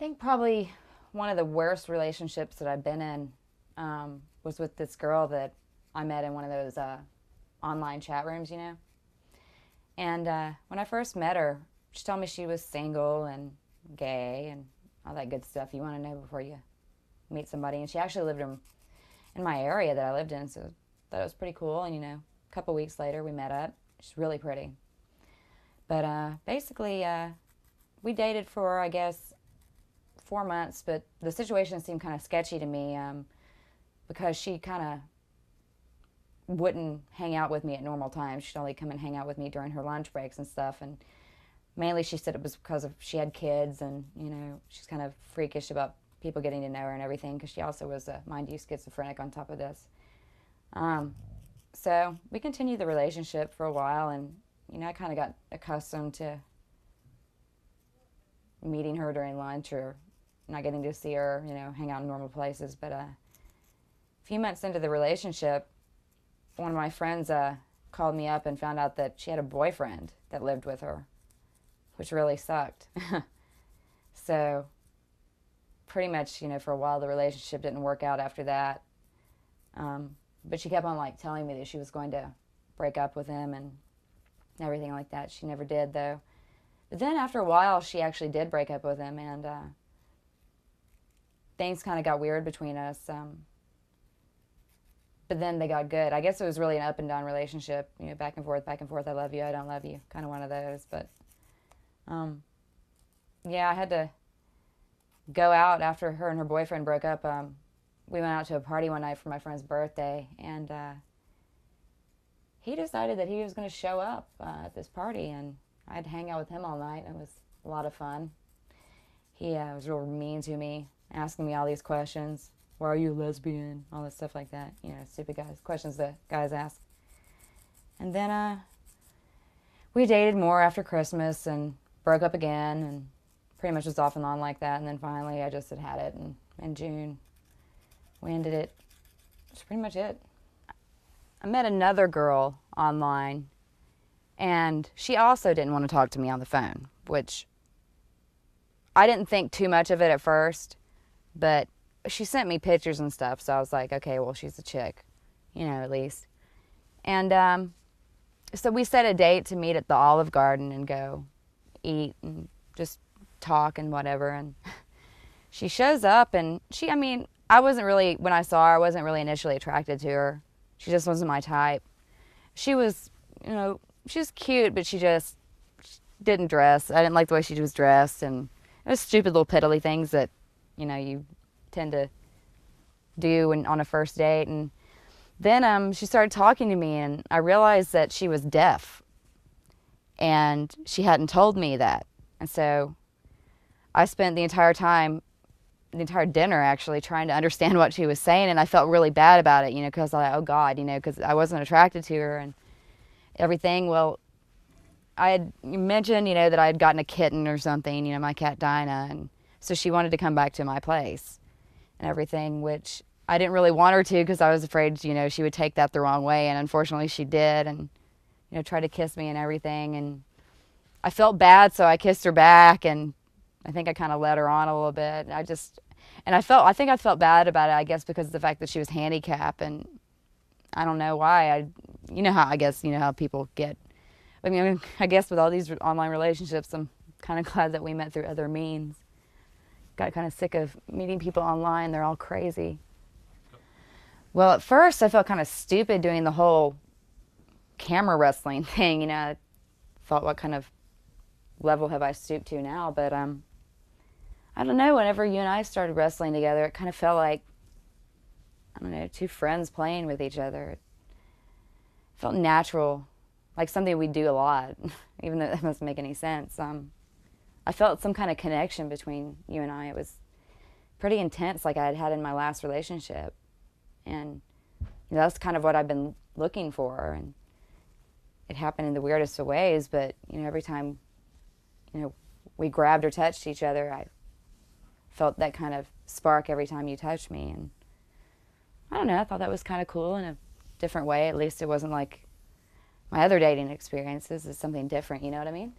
think probably one of the worst relationships that I've been in was with this girl that I met in one of those online chat rooms, And when I first met her, she told me she was single and gay and all that good stuff you want to know before you meet somebody. And she actually lived in my area that I lived in, so I thought it was pretty cool. And, a couple weeks later, we met up. She's really pretty. But basically, we dated for, I guess, 4 months, but the situation seemed kind of sketchy to me because she kind of wouldn't hang out with me at normal times. She'd only come and hang out with me during her lunch breaks and stuff. And mainly she said it was because she had kids and, she's kind of freakish about people getting to know her and everything because she also was, mind you, schizophrenic on top of this. So we continued the relationship for a while and, I kind of got accustomed to meeting her during lunch or not getting to see her, hang out in normal places. But a few months into the relationship, one of my friends called me up and found out that she had a boyfriend that lived with her, which really sucked. So pretty much, for a while the relationship didn't work out after that. But she kept on telling me that she was going to break up with him and everything like that. She never did though. But then after a while she actually did break up with him and things kind of got weird between us. But then they got good. I guess it was really an up and down relationship, back and forth, I love you, I don't love you, kind of one of those. But yeah, I had to go out after her and her boyfriend broke up. We went out to a party one night for my friend's birthday, and he decided that he was going to show up at this party, and I had to hang out with him all night. It was a lot of fun. He was real mean to me, asking me all these questions. Why are you a lesbian? All this stuff like that. Stupid questions that guys ask. And then we dated more after Christmas and broke up again and pretty much was off and on like that. And then finally I just had it. And in June, we ended it. That's pretty much it. I met another girl online, and she also didn't want to talk to me on the phone, which I didn't think too much of it at first, but she sent me pictures and stuff, so I was like, okay, well, she's a chick, at least. And so we set a date to meet at the Olive Garden and go eat and just talk and whatever, and she shows up, and I wasn't really, when I saw her, I wasn't really initially attracted to her. She just wasn't my type. She was, she was cute, but she just didn't dress. I didn't like the way she was dressed, and it was stupid little piddly things that, you tend to do on a first date. And then she started talking to me, and I realized that she was deaf, and she hadn't told me that. And so I spent the entire dinner actually trying to understand what she was saying, and I felt really bad about it, because I thought, oh God, because I wasn't attracted to her and everything. Well, I had mentioned, that I had gotten a kitten or something, my cat Dinah, and so she wanted to come back to my place and everything, which I didn't really want her to because I was afraid, she would take that the wrong way, and unfortunately she did, and, tried to kiss me and everything, and I felt bad, so I kissed her back, and I think I kind of led her on a little bit. I think I felt bad about it, I guess, because of the fact that she was handicapped, and I don't know why. How people get. I guess with all these online relationships, I'm kind of glad that we met through other means. Got kind of sick of meeting people online. They're all crazy. Well, at first I felt kind of stupid doing the whole camera wrestling thing. I thought, what kind of level have I stooped to now? But I don't know, whenever you and I started wrestling together, it kind of felt like, I don't know, two friends playing with each other. It felt natural, like something we do a lot, even though that doesn't make any sense. I felt some kind of connection between you and I. It was pretty intense, like I had had in my last relationship. And that's kind of what I've been looking for. And it happened in the weirdest of ways, but every time we grabbed or touched each other, I felt that kind of spark every time you touched me. And I don't know, I thought that was kind of cool in a different way. At least it wasn't like my other dating experiences. It's something different, you know what I mean?